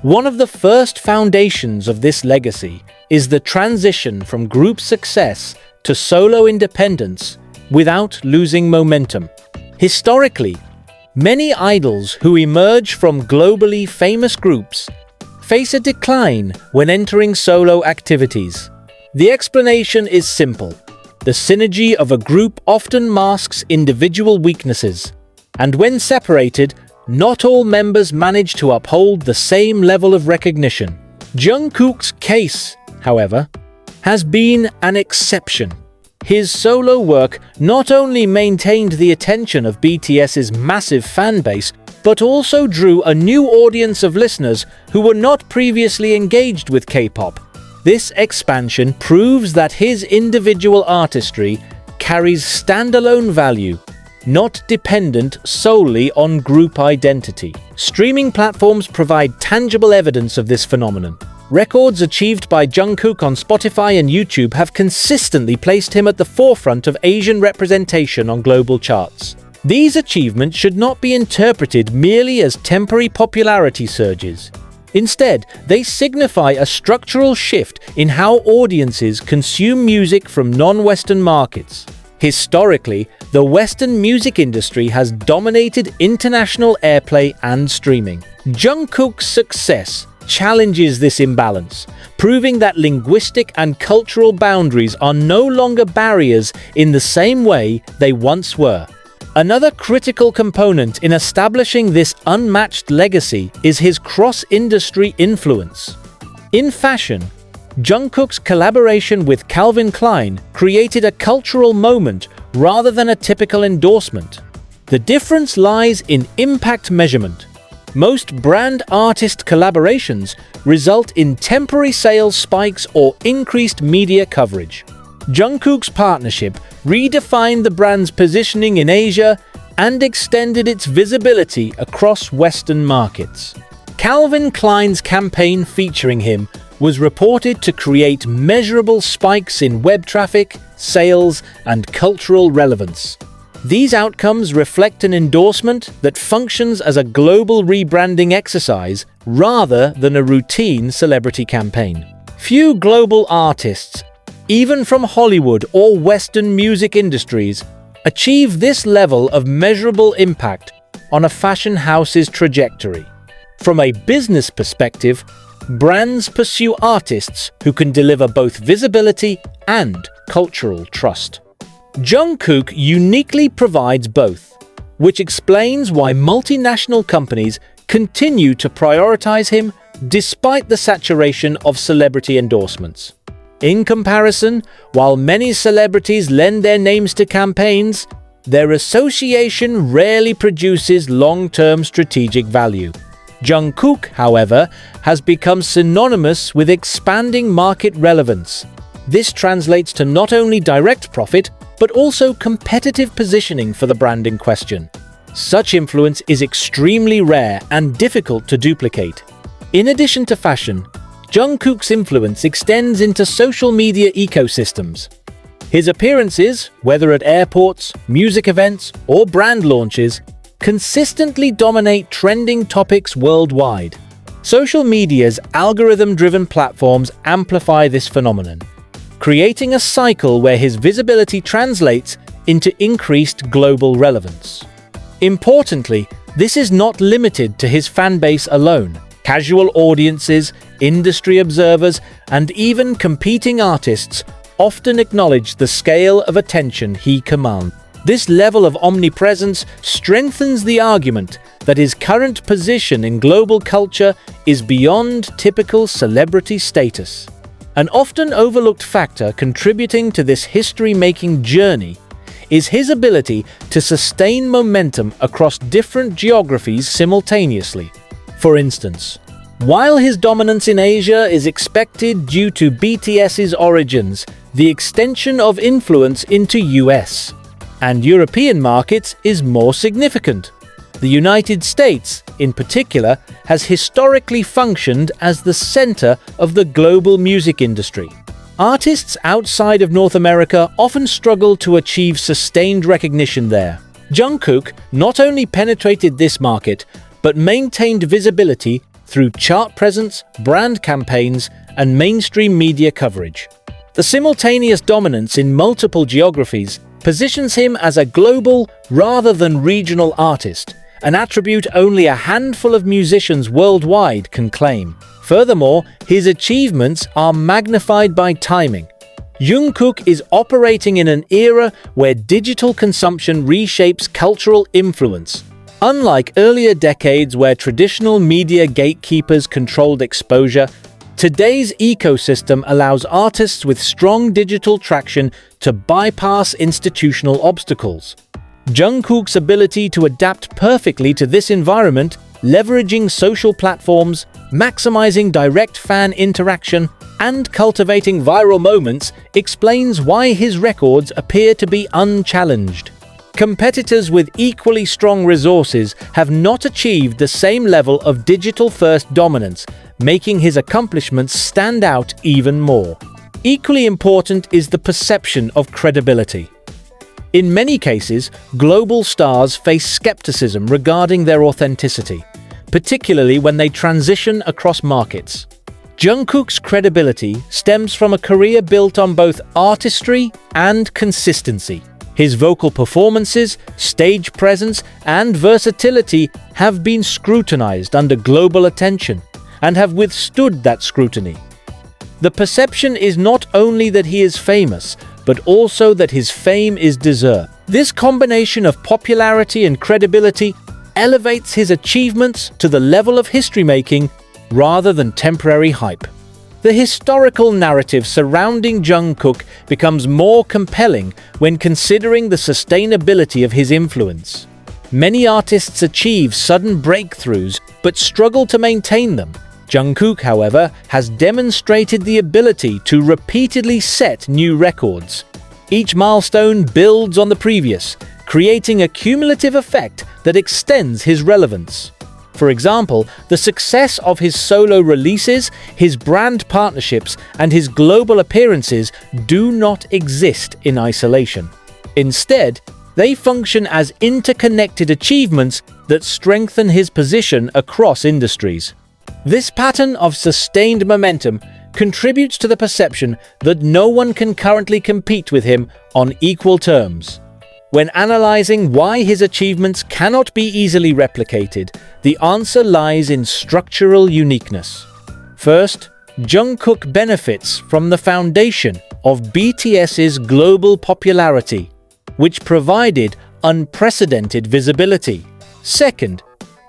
One of the first foundations of this legacy is the transition from group success to solo independence without losing momentum. Historically, many idols who emerge from globally famous groups face a decline when entering solo activities. The explanation is simple. The synergy of a group often masks individual weaknesses, and when separated, not all members manage to uphold the same level of recognition. Jungkook's case, however, has been an exception. His solo work not only maintained the attention of BTS's massive fan base, but also drew a new audience of listeners who were not previously engaged with K-pop. This expansion proves that his individual artistry carries standalone value, not dependent solely on group identity. Streaming platforms provide tangible evidence of this phenomenon. Records achieved by Jungkook on Spotify and YouTube have consistently placed him at the forefront of Asian representation on global charts. These achievements should not be interpreted merely as temporary popularity surges. Instead, they signify a structural shift in how audiences consume music from non-Western markets. Historically, the Western music industry has dominated international airplay and streaming. Jungkook's success challenges this imbalance, proving that linguistic and cultural boundaries are no longer barriers in the same way they once were. Another critical component in establishing this unmatched legacy is his cross-industry influence. In fashion, Jungkook's collaboration with Calvin Klein created a cultural moment rather than a typical endorsement. The difference lies in impact measurement. Most brand-artist collaborations result in temporary sales spikes or increased media coverage. Jungkook's partnership redefined the brand's positioning in Asia and extended its visibility across Western markets. Calvin Klein's campaign featuring him was reported to create measurable spikes in web traffic, sales, and cultural relevance. These outcomes reflect an endorsement that functions as a global rebranding exercise rather than a routine celebrity campaign. Few global artists, even from Hollywood or Western music industries, achieve this level of measurable impact on a fashion house's trajectory. From a business perspective, brands pursue artists who can deliver both visibility and cultural trust. Jungkook uniquely provides both, which explains why multinational companies continue to prioritize him despite the saturation of celebrity endorsements. In comparison, while many celebrities lend their names to campaigns, their association rarely produces long-term strategic value. Jungkook, however, has become synonymous with expanding market relevance. This translates to not only direct profit, but also competitive positioning for the brand in question. Such influence is extremely rare and difficult to duplicate. In addition to fashion, Jungkook's influence extends into social media ecosystems. His appearances, whether at airports, music events, or brand launches, consistently dominate trending topics worldwide. Social media's algorithm-driven platforms amplify this phenomenon, creating a cycle where his visibility translates into increased global relevance. Importantly, this is not limited to his fanbase alone. Casual audiences, industry observers, and even competing artists often acknowledge the scale of attention he commands. This level of omnipresence strengthens the argument that his current position in global culture is beyond typical celebrity status. An often overlooked factor contributing to this history-making journey is his ability to sustain momentum across different geographies simultaneously. For instance, while his dominance in Asia is expected due to BTS's origins, the extension of influence into US and European markets is more significant. The United States, in particular, has historically functioned as the center of the global music industry. Artists outside of North America often struggle to achieve sustained recognition there. Jungkook not only penetrated this market, but maintained visibility through chart presence, brand campaigns, and mainstream media coverage. The simultaneous dominance in multiple geographies positions him as a global rather than regional artist, an attribute only a handful of musicians worldwide can claim. Furthermore, his achievements are magnified by timing. Jungkook is operating in an era where digital consumption reshapes cultural influence. Unlike earlier decades where traditional media gatekeepers controlled exposure, today's ecosystem allows artists with strong digital traction to bypass institutional obstacles. Jungkook's ability to adapt perfectly to this environment, leveraging social platforms, maximizing direct fan interaction, and cultivating viral moments explains why his records appear to be unchallenged. Competitors with equally strong resources have not achieved the same level of digital-first dominance, making his accomplishments stand out even more. Equally important is the perception of credibility. In many cases, global stars face skepticism regarding their authenticity, particularly when they transition across markets. Jungkook's credibility stems from a career built on both artistry and consistency. His vocal performances, stage presence, and versatility have been scrutinized under global attention and have withstood that scrutiny. The perception is not only that he is famous, but also that his fame is deserved. This combination of popularity and credibility elevates his achievements to the level of history-making rather than temporary hype. The historical narrative surrounding Jungkook becomes more compelling when considering the sustainability of his influence. Many artists achieve sudden breakthroughs but struggle to maintain them. Jungkook, however, has demonstrated the ability to repeatedly set new records. Each milestone builds on the previous, creating a cumulative effect that extends his relevance. For example, the success of his solo releases, his brand partnerships, and his global appearances do not exist in isolation. Instead, they function as interconnected achievements that strengthen his position across industries. This pattern of sustained momentum contributes to the perception that no one can currently compete with him on equal terms. When analyzing why his achievements cannot be easily replicated, the answer lies in structural uniqueness. First, Jungkook benefits from the foundation of BTS's global popularity, which provided unprecedented visibility. Second,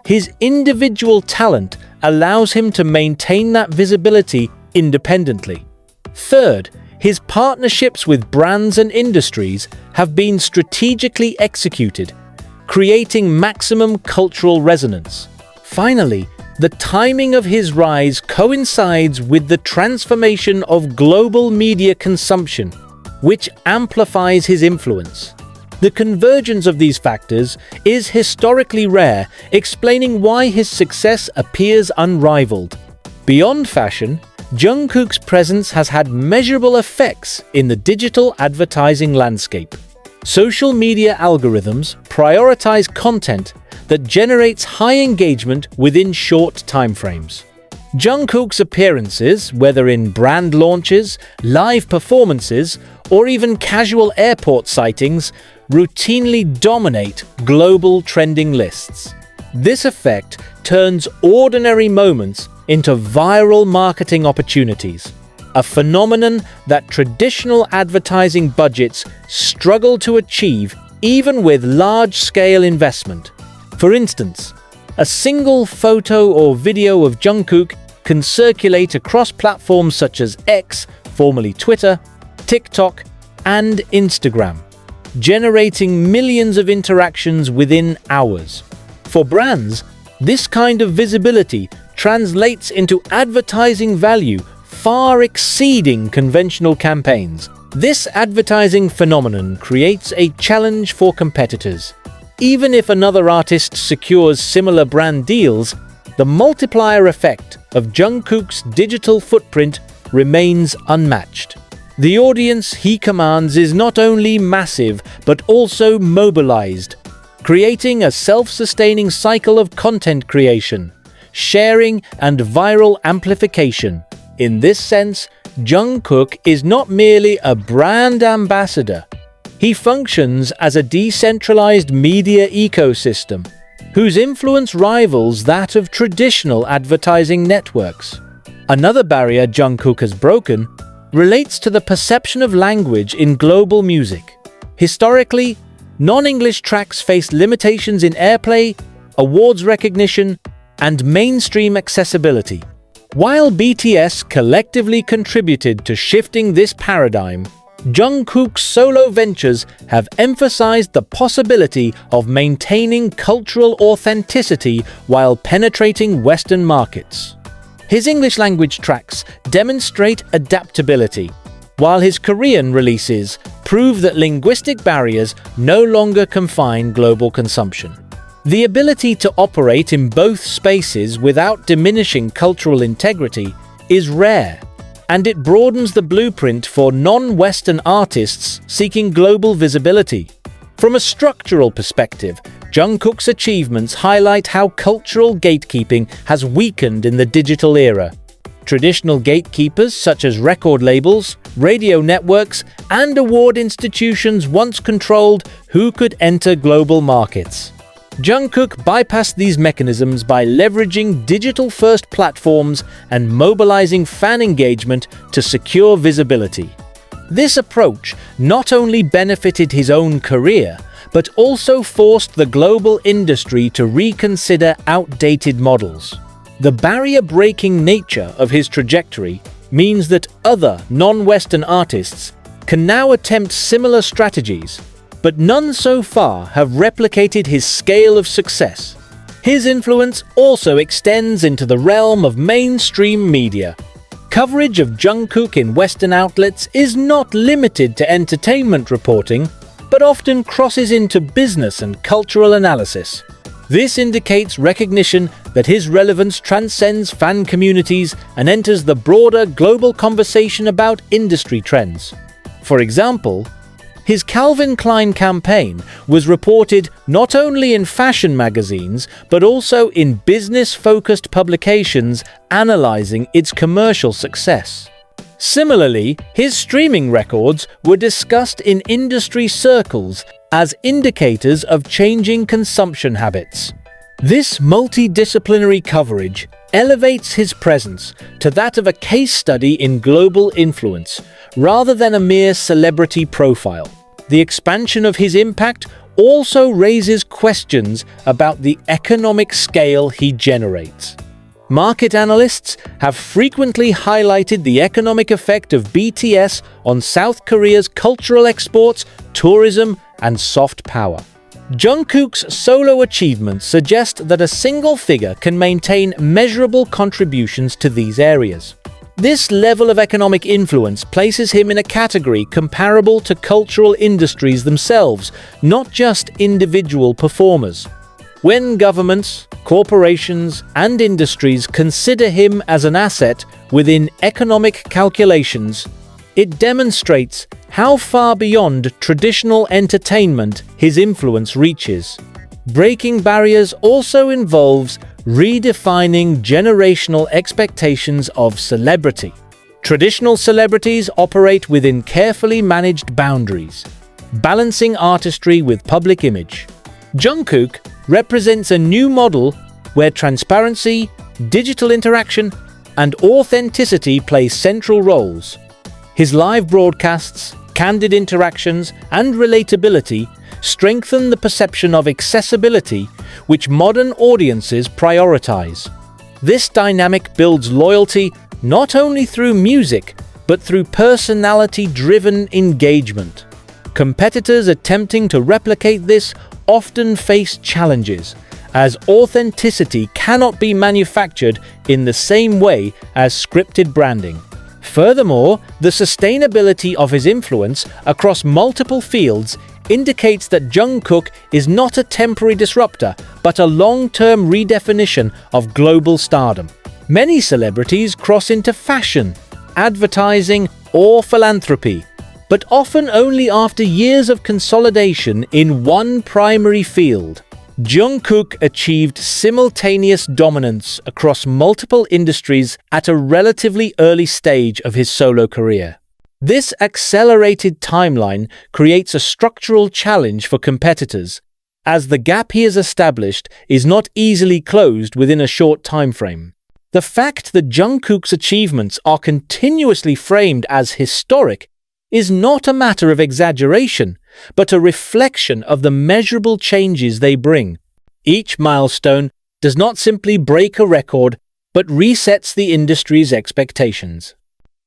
his individual talent allows him to maintain that visibility independently. Third, his partnerships with brands and industries have been strategically executed, creating maximum cultural resonance. Finally, the timing of his rise coincides with the transformation of global media consumption, which amplifies his influence. The convergence of these factors is historically rare, explaining why his success appears unrivaled. Beyond fashion, Jungkook's presence has had measurable effects in the digital advertising landscape. Social media algorithms prioritize content that generates high engagement within short timeframes. Jungkook's appearances, whether in brand launches, live performances, or even casual airport sightings, routinely dominate global trending lists. This effect turns ordinary moments into viral marketing opportunities, a phenomenon that traditional advertising budgets struggle to achieve even with large-scale investment. For instance, a single photo or video of Jungkook can circulate across platforms such as X, formerly Twitter, TikTok, and Instagram, generating millions of interactions within hours. For brands, this kind of visibility translates into advertising value far exceeding conventional campaigns. This advertising phenomenon creates a challenge for competitors. Even if another artist secures similar brand deals, the multiplier effect of Jungkook's digital footprint remains unmatched. The audience he commands is not only massive but also mobilized, creating a self-sustaining cycle of content creation, sharing, and viral amplification. In this sense, Jungkook is not merely a brand ambassador. He functions as a decentralized media ecosystem, whose influence rivals that of traditional advertising networks. Another barrier Jungkook has broken relates to the perception of language in global music. Historically, non-English tracks faced limitations in airplay, awards recognition, and mainstream accessibility. While BTS collectively contributed to shifting this paradigm, Jungkook's solo ventures have emphasized the possibility of maintaining cultural authenticity while penetrating Western markets. His English-language tracks demonstrate adaptability, while his Korean releases prove that linguistic barriers no longer confine global consumption. The ability to operate in both spaces without diminishing cultural integrity is rare, and it broadens the blueprint for non-Western artists seeking global visibility. From a structural perspective, Jungkook's achievements highlight how cultural gatekeeping has weakened in the digital era. Traditional gatekeepers such as record labels, radio networks, and award institutions once controlled who could enter global markets. Jungkook bypassed these mechanisms by leveraging digital-first platforms and mobilizing fan engagement to secure visibility. This approach not only benefited his own career, but also forced the global industry to reconsider outdated models. The barrier-breaking nature of his trajectory means that other non-Western artists can now attempt similar strategies, but none so far have replicated his scale of success. His influence also extends into the realm of mainstream media. Coverage of Jungkook in Western outlets is not limited to entertainment reporting, but often crosses into business and cultural analysis. This indicates recognition that his relevance transcends fan communities and enters the broader global conversation about industry trends. For example, his Calvin Klein campaign was reported not only in fashion magazines, but also in business-focused publications analyzing its commercial success. Similarly, his streaming records were discussed in industry circles as indicators of changing consumption habits. This multidisciplinary coverage elevates his presence to that of a case study in global influence, rather than a mere celebrity profile. The expansion of his impact also raises questions about the economic scale he generates. Market analysts have frequently highlighted the economic effect of BTS on South Korea's cultural exports, tourism, and soft power. Jungkook's solo achievements suggest that a single figure can maintain measurable contributions to these areas. This level of economic influence places him in a category comparable to cultural industries themselves, not just individual performers. When governments, corporations, and industries consider him as an asset within economic calculations, it demonstrates how far beyond traditional entertainment his influence reaches. Breaking barriers also involves redefining generational expectations of celebrity. Traditional celebrities operate within carefully managed boundaries, balancing artistry with public image. Jungkook represents a new model where transparency, digital interaction, and authenticity play central roles. His live broadcasts, candid interactions, and relatability strengthen the perception of accessibility which modern audiences prioritize. This dynamic builds loyalty not only through music, but through personality-driven engagement. Competitors attempting to replicate this often face challenges, as authenticity cannot be manufactured in the same way as scripted branding. Furthermore, the sustainability of his influence across multiple fields indicates that Jungkook is not a temporary disruptor, but a long-term redefinition of global stardom. Many celebrities cross into fashion, advertising, or philanthropy, but often only after years of consolidation in one primary field. Jungkook achieved simultaneous dominance across multiple industries at a relatively early stage of his solo career. This accelerated timeline creates a structural challenge for competitors, as the gap he has established is not easily closed within a short time frame. The fact that Jungkook's achievements are continuously framed as historic is not a matter of exaggeration, but a reflection of the measurable changes they bring. Each milestone does not simply break a record, but resets the industry's expectations.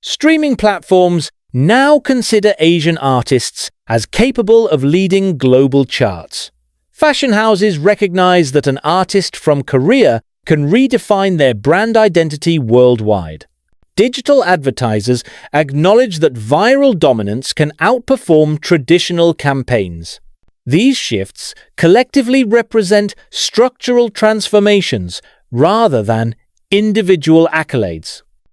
Streaming platforms now consider Asian artists as capable of leading global charts. Fashion houses recognize that an artist from Korea can redefine their brand identity worldwide. Digital advertisers acknowledge that viral dominance can outperform traditional campaigns. These shifts collectively represent structural transformations rather than individual accolades.